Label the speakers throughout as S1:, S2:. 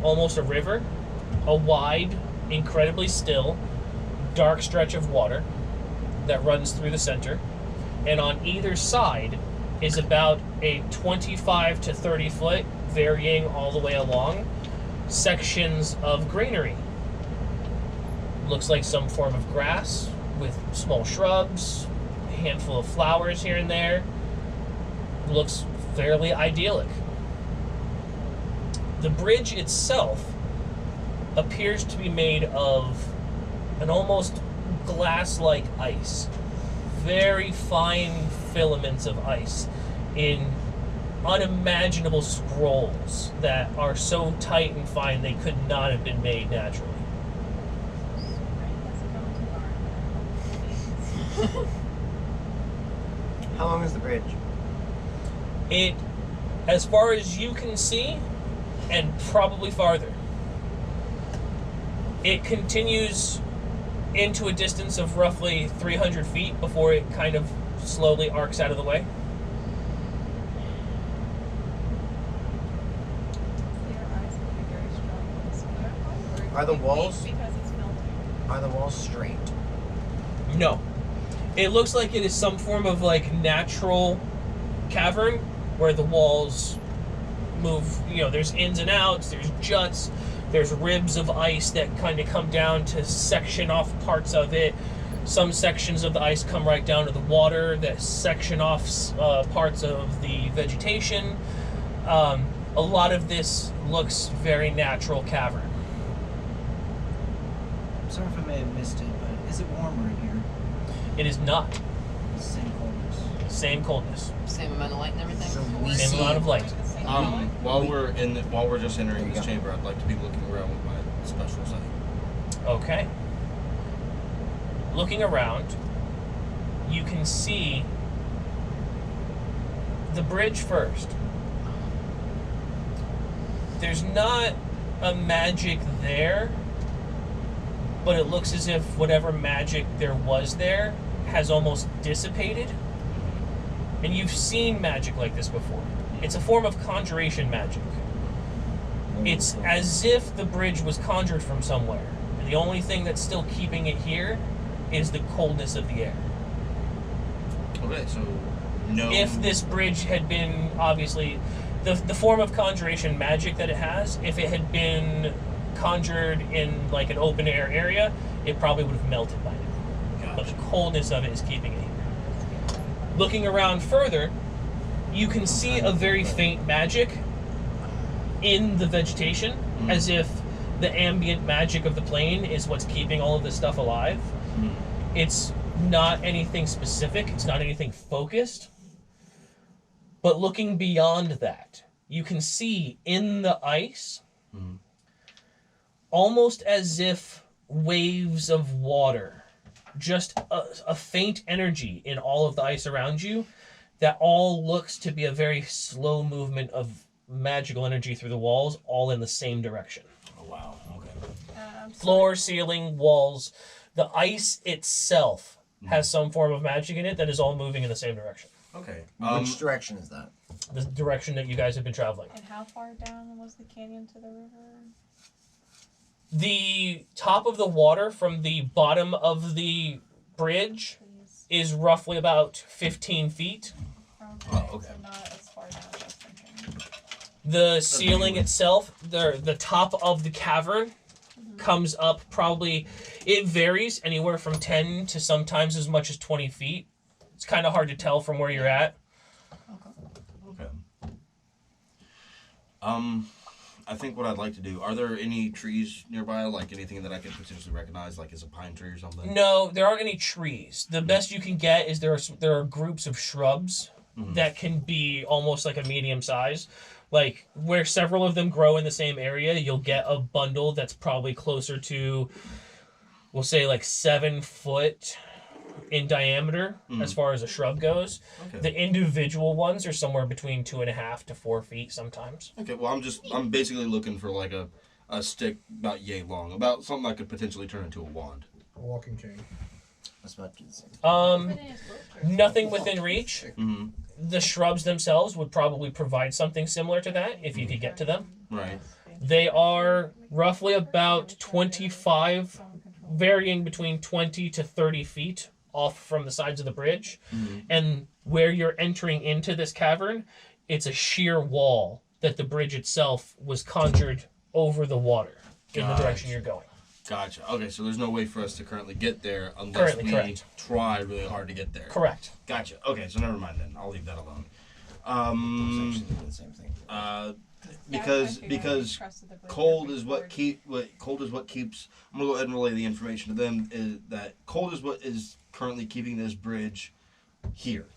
S1: almost a river, a wide, incredibly still, dark stretch of water that runs through the center, and on either side is about a 25 to 30 foot, varying all the way along, sections of greenery. Looks like some form of grass with small shrubs, a handful of flowers here and there. Looks fairly idyllic. The bridge itself appears to be made of an almost glass-like ice. Very fine filaments of ice in unimaginable scrolls that are so tight and fine they could not have been made naturally.
S2: How long is the bridge?
S1: It, as far as you can see, and probably farther, it continues into a distance of roughly 300 feet before it kind of slowly arcs out of the way.
S2: Are the walls straight?
S1: No. It looks like it is some form of like natural cavern where the walls move, there's ins and outs, there's juts, there's ribs of ice that kind of come down to section off parts of it. Some sections of the ice come right down to the water that section off parts of the vegetation. A lot of this looks very natural cavern.
S3: Sorry if I may have missed it, but is it warmer in here?
S1: It is not.
S3: Same coldness.
S1: Same coldness.
S4: Same amount of light and everything?
S2: So
S1: Same amount of light.
S5: While we're just entering this chamber, I'd like to be looking around with my special sight.
S1: Okay. Looking around, you can see the bridge first. There's not a magic there, but it looks as if whatever magic there was there has almost dissipated. And you've seen magic like this before. It's a form of conjuration magic. It's as if the bridge was conjured from somewhere, and the only thing that's still keeping it here is the coldness of the air.
S5: Okay, so no.
S1: If this bridge had been, obviously, the form of conjuration magic that it has, if it had been conjured in like an open air area, it probably would have melted by now.
S5: Gotcha.
S1: But the coldness of it is keeping it here. Looking around further, you can see a very faint magic in the vegetation, as if the ambient magic of the plane is what's keeping all of this stuff alive. It's not anything specific, it's not anything focused. But looking beyond that, you can see in the ice, almost as if waves of water, just a faint energy in all of the ice around you, that all looks to be a very slow movement of magical energy through the walls, all in the same direction.
S5: Oh, wow. Okay.
S1: Floor, ceiling, walls. The ice itself has some form of magic in it that is all moving in the same direction.
S5: Okay.
S2: Which direction is that?
S1: The direction that you guys have been traveling.
S6: And how far down was the canyon to the river?
S1: The top of the water from the bottom of the bridge is roughly about 15 feet.
S5: Oh, okay.
S6: So not as far down as I was thinking.
S1: The ceiling itself, the top of the cavern comes up probably, it varies anywhere from 10 to sometimes as much as 20 feet. It's kind of hard to tell from where you're at.
S5: Okay. I think what I'd like to do, are there any trees nearby, like anything that I could potentially recognize, like is a pine tree or something?
S1: No, there aren't any trees. The best you can get is there are groups of shrubs that can be almost like a medium size. Like, where several of them grow in the same area, you'll get a bundle that's probably closer to, we'll say, like 7 foot in diameter as far as a shrub goes.
S5: Okay.
S1: The individual ones are somewhere between 2.5 to 4 feet sometimes.
S5: Okay, well, I'm basically looking for like a stick about yay long, about something I could potentially turn into a wand.
S7: A walking cane.
S2: That's about to do the same.
S1: Nothing within reach.
S5: Mm-hmm.
S1: The shrubs themselves would probably provide something similar to that if you could get to them.
S5: Right.
S1: They are roughly about 25, varying between 20 to 30 feet off from the sides of the bridge. And where you're entering into this cavern, it's a sheer wall that the bridge itself was conjured over the water in the direction you're going.
S5: Gotcha. Okay, so there's no way for us to currently get there unless
S1: Currently,
S5: we
S1: correct.
S5: try really hard to get there.
S1: Correct.
S5: Gotcha. Okay, so never mind then. I'll leave that alone.
S2: Actually doing the same thing.
S5: Because cold is what keeps. I'm gonna go ahead and relay the information to them. Is that cold is what is currently keeping this bridge here.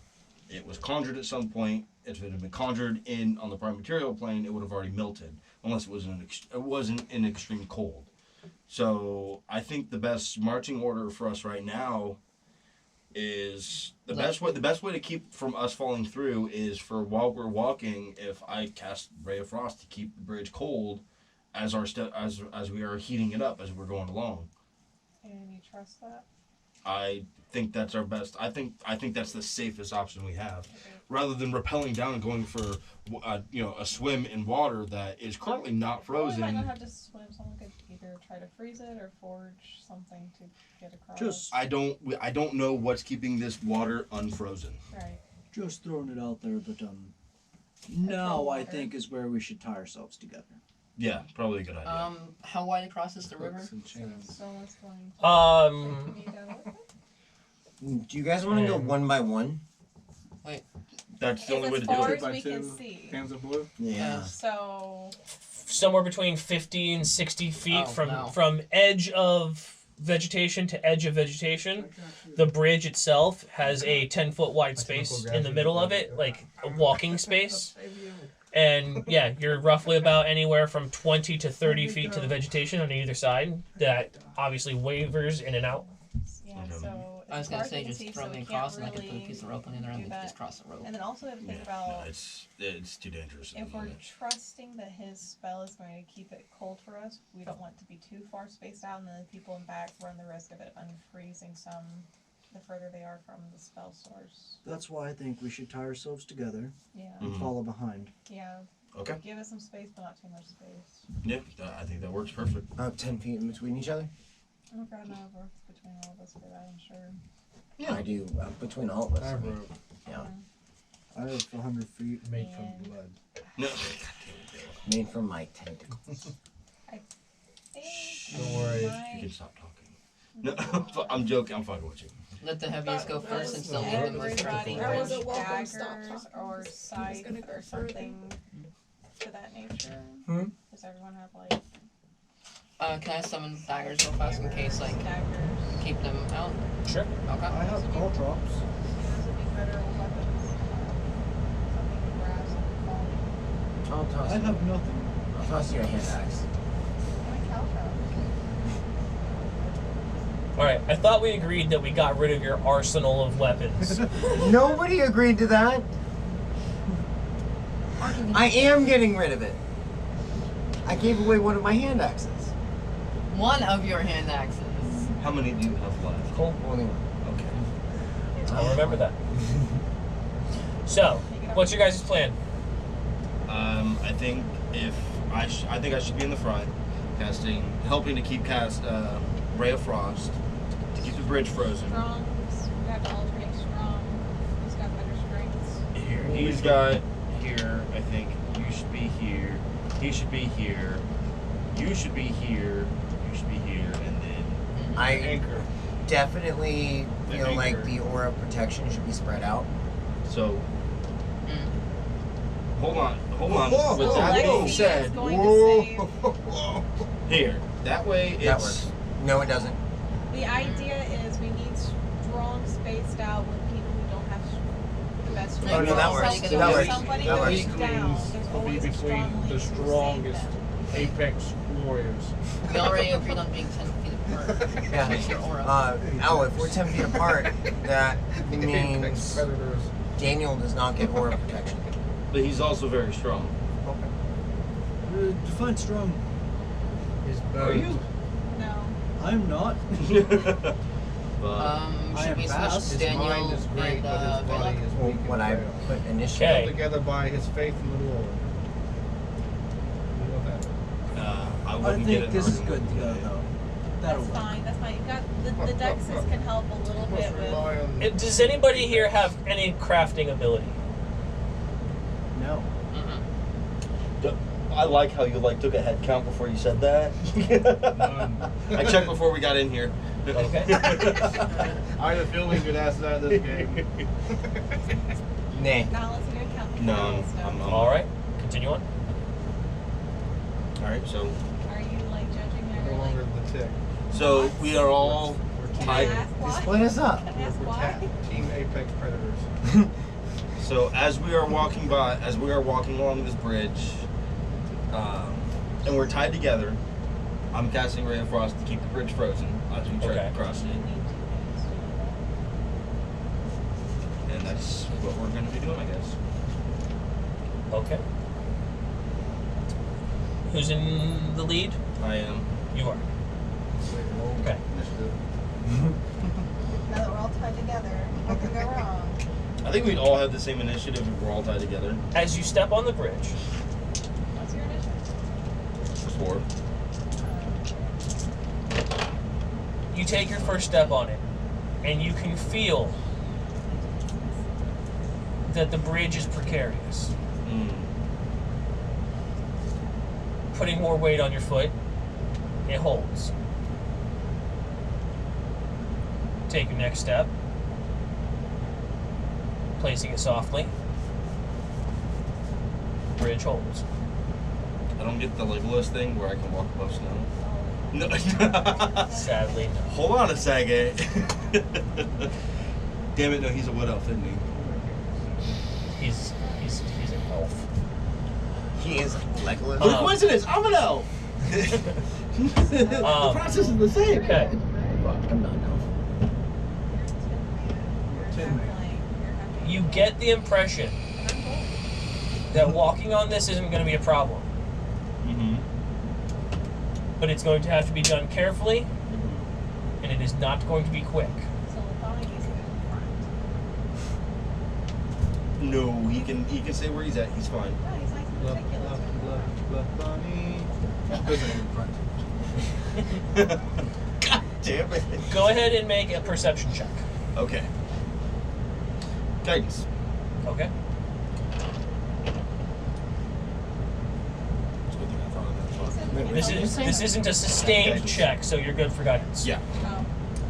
S5: It was conjured at some point. If it had been conjured on the prime material plane, it would have already melted, unless it wasn't in extreme cold. So I think the best marching order for us right now is the best way to keep from us falling through is for while we're walking, if I cast Ray of Frost to keep the bridge cold as we are heating it up as we're going along.
S6: And you trust that?
S5: I think that's our best. I think that's the safest option we have, rather than rappelling down and going for a swim in water that is currently not frozen.
S6: Well, we might not have to swim. Someone could either try to freeze it or forge something to get across.
S5: I don't know what's keeping this water unfrozen.
S6: Right.
S3: Just throwing it out there, but now I think is where we should tie ourselves together.
S5: Yeah, probably a good idea.
S4: How wide across is the river?
S6: So let's going.
S2: Do you guys want to go one by one?
S5: That's the only way
S6: as
S5: to
S6: far
S5: do it.
S6: as we can see.
S7: Cans of blue?
S2: Yeah.
S6: So
S1: Somewhere between 50 and 60 feet
S4: Oh,
S1: from edge of vegetation to edge of vegetation. The bridge itself has a 10-foot wide space in the middle of it, like a walking space. And yeah, you're roughly about anywhere from 20 to 30 feet to the vegetation on either side. That obviously wavers in and out.
S6: yeah, so
S4: I was
S6: as far
S4: gonna
S6: as
S4: say
S6: we can
S4: just
S6: see,
S4: throw
S6: so
S4: me
S6: we
S4: across
S6: can't
S4: and I can put a
S6: really
S4: piece of rope on the other end
S6: do
S4: and
S6: that.
S4: just cross the rope.
S6: And then also we have to think
S5: No,
S6: about
S5: it's too dangerous.
S6: if we're trusting that his spell is going to keep it cold for us, we don't want it to be too far spaced out, and then the people in back run the risk of it unfreezing some the further they are from the spell source.
S3: That's why I think we should tie ourselves together
S6: Yeah.
S3: and follow behind.
S6: Yeah.
S5: Okay.
S6: Give us some space, but not too much space.
S5: Yeah, I think that works perfect.
S2: About 10 feet in between each other?
S6: I don't know if it works between all of us for that, I'm sure.
S2: I do. Between all of us.
S7: I
S2: I
S7: have
S2: mean,
S7: rope
S2: yeah.
S3: I have 100 feet.
S7: made
S6: And-
S7: from blood.
S5: No.
S2: Made from my tentacles.
S7: Don't worry.
S5: You can stop talking. No, I'm joking. I'm fucking with you.
S4: Let the heaviest go first and still leave the most
S6: Everybody
S7: Right.
S6: has
S8: Wasn't welcome, stop
S6: daggers
S8: talking.
S6: or
S8: He's
S6: scythe
S8: gonna go
S6: or
S8: further.
S6: something to that nature.
S2: Hmm?
S6: Does everyone have like
S4: can I summon daggers real fast in case
S6: daggers?
S4: keep them out?
S1: Sure.
S4: Okay.
S3: I have call drops.
S6: Those would be better weapons. Something to grab, something falling.
S2: I'll toss
S3: I
S2: you.
S3: have nothing.
S2: I'll toss you a hand axe.
S6: My caltrops.
S1: Alright, I thought we agreed that we got rid of your arsenal of weapons.
S2: Nobody agreed to that. I am getting rid of it. I gave away one of my hand axes.
S4: One of your hand axes.
S5: How many do you have left?
S1: Cool.
S2: Only one.
S5: Okay.
S1: I'll remember that. So, what's your guys' plan?
S5: I think I think I should be in the front, helping to keep Ray of Frost to keep the bridge frozen.
S6: Strong. We have to alternate strong. Who's got better strengths?
S5: Here, he's got here. I think you should be here. He should be here. You should be here. You should be here, and then
S2: I
S7: Anchor.
S2: definitely
S5: The
S2: feel like
S5: anchor.
S2: the aura of protection should be spread out.
S5: so.
S4: Mm.
S5: Hold on.
S2: Whoa,
S5: With
S2: whoa,
S5: that
S6: Lexi
S5: being
S6: is
S5: said,
S6: going to
S2: Whoa.
S5: here. That way
S2: That
S5: it's.
S2: works. No, it doesn't.
S6: The idea is we need strong spaced out with people who don't have the best
S4: Oh,
S6: strength.
S4: no, that works.
S6: Somebody
S4: That works.
S6: Somebody
S2: That
S6: goes
S2: works.
S6: down. There's
S7: will be
S6: always a strong
S7: between
S6: link
S7: the
S6: to save
S7: strongest
S6: them.
S7: apex warriors.
S4: We already agreed on being 10 feet apart.
S2: Yeah.
S4: Fix your aura.
S2: If we're 10 feet apart, that
S7: Apex
S2: means
S7: predators.
S2: Daniel does not get aura protection.
S5: But he's also very strong.
S3: Define strong.
S7: His
S5: Are you?
S6: No.
S3: I'm not.
S5: But
S3: I
S4: Should
S3: am
S4: we
S3: fast.
S4: switch
S7: His
S4: Daniel
S7: mind is great,
S4: and
S7: but his body
S4: Vela?
S7: is
S2: Well,
S7: weak and
S2: what I
S7: frail.
S2: put initially.
S1: Okay.
S7: Held together by his faith in the Lord. You know that.
S3: I
S5: we can get
S3: think
S5: it
S3: this is
S5: running.
S3: good to go,
S5: Yeah.
S3: though. That'll
S6: That's
S3: work.
S6: fine, that's fine. You've got the dexes can help a little bit
S7: Must
S6: with.
S7: rely on
S1: Does anybody here have any crafting ability?
S3: No.
S5: I like how you took a head count before you said that. I checked before we got in here.
S1: Okay.
S7: I have a feeling you'd ask that in this game.
S2: Nah.
S6: Not unless you're gonna count the
S5: No,
S6: crowns,
S5: I'm
S1: All right. Continue on.
S5: All right, so
S6: Are you like judging
S7: No
S6: or like?
S7: longer the tick.
S5: so we are all
S6: Can I
S5: tied.
S6: ask why?
S2: Split us up.
S6: Can I ask
S7: We're
S6: why?
S7: Team Apex Predators.
S5: So as we are walking along this bridge, and we're tied together, I'm casting Ray of Frost to keep the bridge frozen as we try
S1: Okay.
S5: to cross it, and that's what we're going to be doing, I guess.
S1: Okay. Who's in the lead?
S5: I am.
S1: You are. Okay.
S6: Now that we're all tied together, what could go wrong?
S5: I think we'd all have the same initiative if we're all tied together.
S1: As you step on the bridge,
S6: What's your initiative?
S5: 4.
S1: you take your first step on it, and you can feel that the bridge is precarious. Putting more weight on your foot, it holds. Take your next step, placing it softly. Bridge holds.
S5: I don't get the Legolas thing where I can walk above snow. No.
S1: Sadly, no.
S5: Hold on a second. Damn it, no, he's a wood elf, isn't he?
S1: He's an elf.
S2: He is Legolas.
S5: What a coincidence! I'm an elf! The process is the same.
S1: Okay.
S3: I'm not now.
S1: You get the impression that walking on this isn't going to be a problem,
S5: Mm-hmm.
S1: but it's going to have to be done carefully, and it is not going to be quick.
S6: So Bonnie needs to go in front.
S5: No, he can say where he's at. He's fine.
S6: No, he's nice and
S7: Bluff,
S6: meticulous.
S7: bluff, bluff, bluff, bunny. in front.
S5: God damn it.
S1: Go ahead and make a perception check.
S5: Okay. Guidance.
S1: Okay.
S5: It's a good thing I thought of that.
S1: This isn't a sustained check, so you're good for guidance.
S5: Yeah.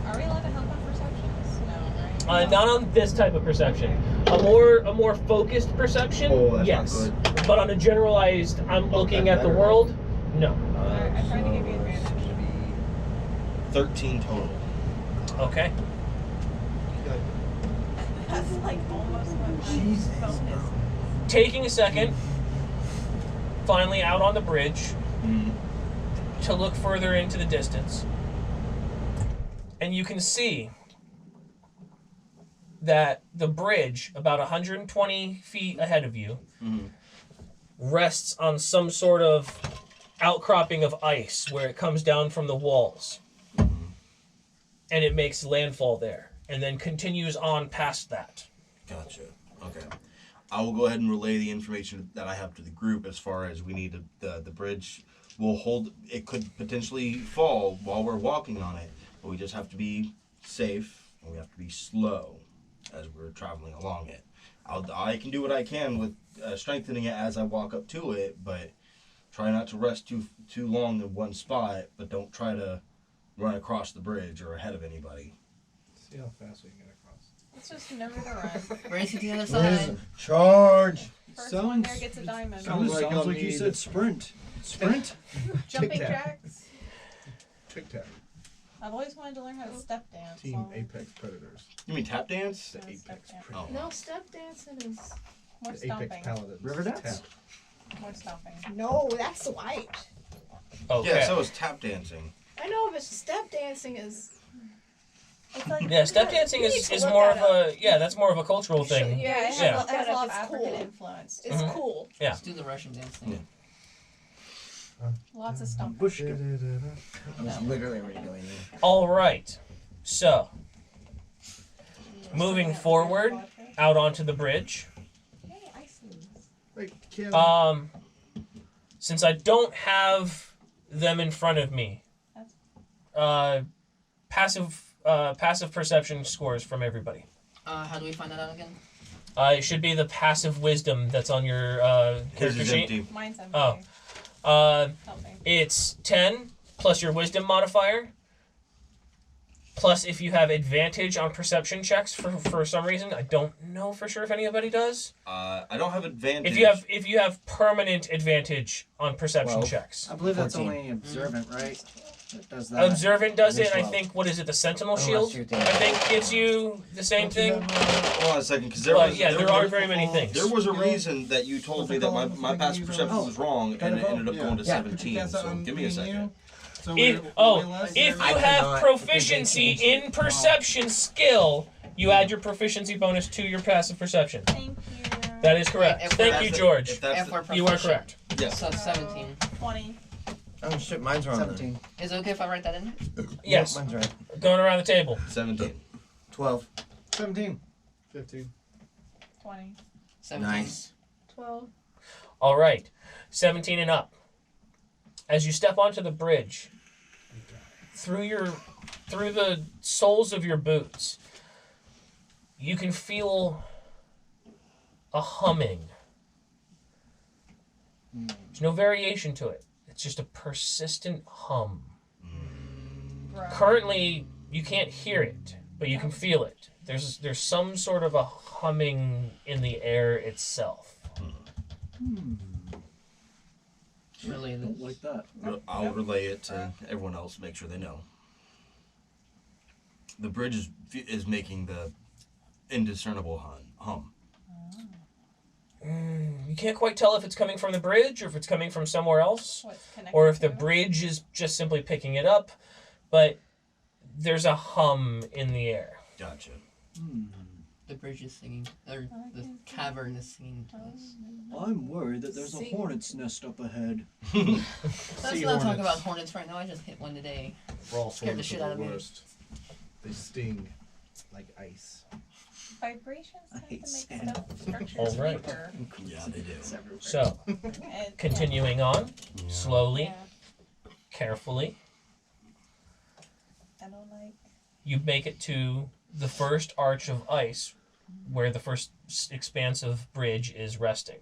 S6: Are we allowed to help on perceptions? No, right?
S1: Not on this type of perception. A more focused perception,
S5: Oh, that's
S1: yes.
S5: not good.
S1: But on a generalized, I'm looking
S5: that's
S1: at the
S5: better.
S1: world, no.
S6: Alright, I tried to give you advantage.
S5: 13 total.
S1: Okay.
S6: That's like almost what
S3: Jesus,
S6: bonus.
S1: Taking a second, finally out on the bridge
S5: Mm.
S1: to look further into the distance, and you can see that the bridge, about 120 feet ahead of you,
S5: Mhm.
S1: rests on some sort of outcropping of ice where it comes down from the walls. And it makes landfall there, and then continues on past that.
S5: Gotcha. Okay. I will go ahead and relay the information that I have to the group as far as we need the bridge will hold. It could potentially fall while we're walking on it, but we just have to be safe and we have to be slow as we're traveling along it. I can do what I can with strengthening it as I walk up to it, but try not to rest too long in one spot, but don't try to run across the bridge or ahead of anybody.
S7: See how fast we can get across.
S6: It's just never to run.
S4: Race to the other side.
S5: Charge!
S6: First one there gets a diamond.
S7: Sounds like I'll
S3: you
S7: need-
S3: said sprint. Sprint?
S6: Jumping
S7: Tic-tac.
S6: jacks.
S7: Tic Tac.
S6: I've always wanted to learn how to step dance.
S7: Team
S6: so-
S7: Apex Predators.
S5: You mean tap dance?
S6: No, step dance.
S5: Oh.
S4: No, step dancing is.
S6: More
S7: The
S6: stomping.
S7: Apex Paladins.
S3: River dance?
S7: Tap.
S6: More stomping.
S8: No, that's white.
S1: Okay.
S5: Yeah, so is tap dancing.
S8: I know, but step dancing is. It's like,
S1: Yeah, step dancing
S8: you need
S1: is
S8: to look
S1: more of
S8: that up.
S1: that's more of a cultural thing.
S8: Yeah,
S6: it
S8: you
S6: has,
S8: should
S1: Yeah.
S8: look
S6: it has
S8: that
S6: a lot
S8: up.
S6: of
S8: It's
S6: African
S8: cool.
S6: influence.
S8: It's
S1: Mhm.
S8: cool.
S1: Yeah.
S4: Let's do the Russian dance thing.
S5: Yeah.
S6: Lots of stomping.
S3: Bush.
S2: I was literally already going there.
S1: All right. So, moving forward out onto the bridge.
S8: Hey, I see.
S7: Wait, Kim.
S1: Since I don't have them in front of me. Passive perception scores from everybody.
S4: How do we find that out again?
S1: It should be the passive wisdom that's on your
S5: His
S1: character
S5: is
S1: sheet.
S5: empty.
S6: Mine's empty.
S1: Oh.
S6: Help me.
S1: It's 10 plus your wisdom modifier. Plus, if you have advantage on perception checks for some reason, I don't know for sure if anybody does.
S5: I don't have advantage.
S1: If you have permanent advantage on perception
S2: 12.
S1: checks.
S3: I believe that's
S2: 14.
S3: only observant, right? That does that.
S1: Observant does it, and I
S2: 12.
S1: think, what is it, the Sentinel
S2: Unless
S1: Shield?
S2: you're
S1: I
S2: thinking-
S1: think gives you the same thing.
S5: Hold on a second, because there
S1: But
S5: was
S1: yeah, there aren't very many things.
S5: There was a reason that you told me that my passive perception was wrong, and it ended up going to
S2: Yeah.
S5: 17. So give me a second.
S1: If you
S2: I
S1: have
S2: cannot,
S1: proficiency
S2: because they
S1: in perception skill, you add your proficiency bonus to your passive perception.
S6: Thank you.
S1: That is correct.
S4: If
S1: Thank
S4: we're-
S1: you,
S5: If
S1: George.
S5: that's
S4: If we're
S5: the,
S1: You are
S4: proficient.
S1: correct.
S5: yes.
S4: So 17.
S6: 20.
S2: Oh shit, mine's wrong.
S3: 17.
S4: Is it okay if I write that in?
S1: Yes.
S2: Yep, mine's right.
S1: Going around the table.
S5: 17.
S2: 12.
S7: 17. 15.
S6: 20.
S4: 17.
S2: Nice.
S8: 12.
S1: All right. 17 and up. As you step onto the bridge, through the soles of your boots, you can feel a humming. There's no variation to it. It's just a persistent hum.
S6: Bruh.
S1: Currently, you can't hear it, but you can feel it. There's some sort of a humming in the air itself.
S4: Really?
S3: I don't like that.
S5: I'll relay it to everyone else, make sure they know. The bridge is making the indiscernible hum.
S1: You can't quite tell if it's coming from the bridge or if it's coming from somewhere else,
S6: What's connected
S1: or if the
S6: to?
S1: bridge is just simply picking it up, but there's a hum in the air.
S5: Gotcha.
S4: The bridge is singing. Or the cavern is singing to us.
S3: I'm worried that there's a
S4: See?
S3: hornet's nest up ahead.
S4: Let's not talk about hornets right now. I just hit one today.
S7: Brawl
S4: Scared the
S7: swords
S4: shit
S7: are
S4: out of me.
S7: worst. They sting like ice.
S6: Vibrations
S3: I
S6: tend
S3: hate
S6: to
S3: sand.
S6: make stealth structures
S1: All right.
S6: weaker.
S5: Yeah, they do.
S3: It's everywhere.
S1: So,
S6: And-
S1: continuing on, slowly,
S6: Yeah.
S1: carefully,
S6: I don't like.
S1: you make it to the first arch of ice where the first expanse of bridge is resting.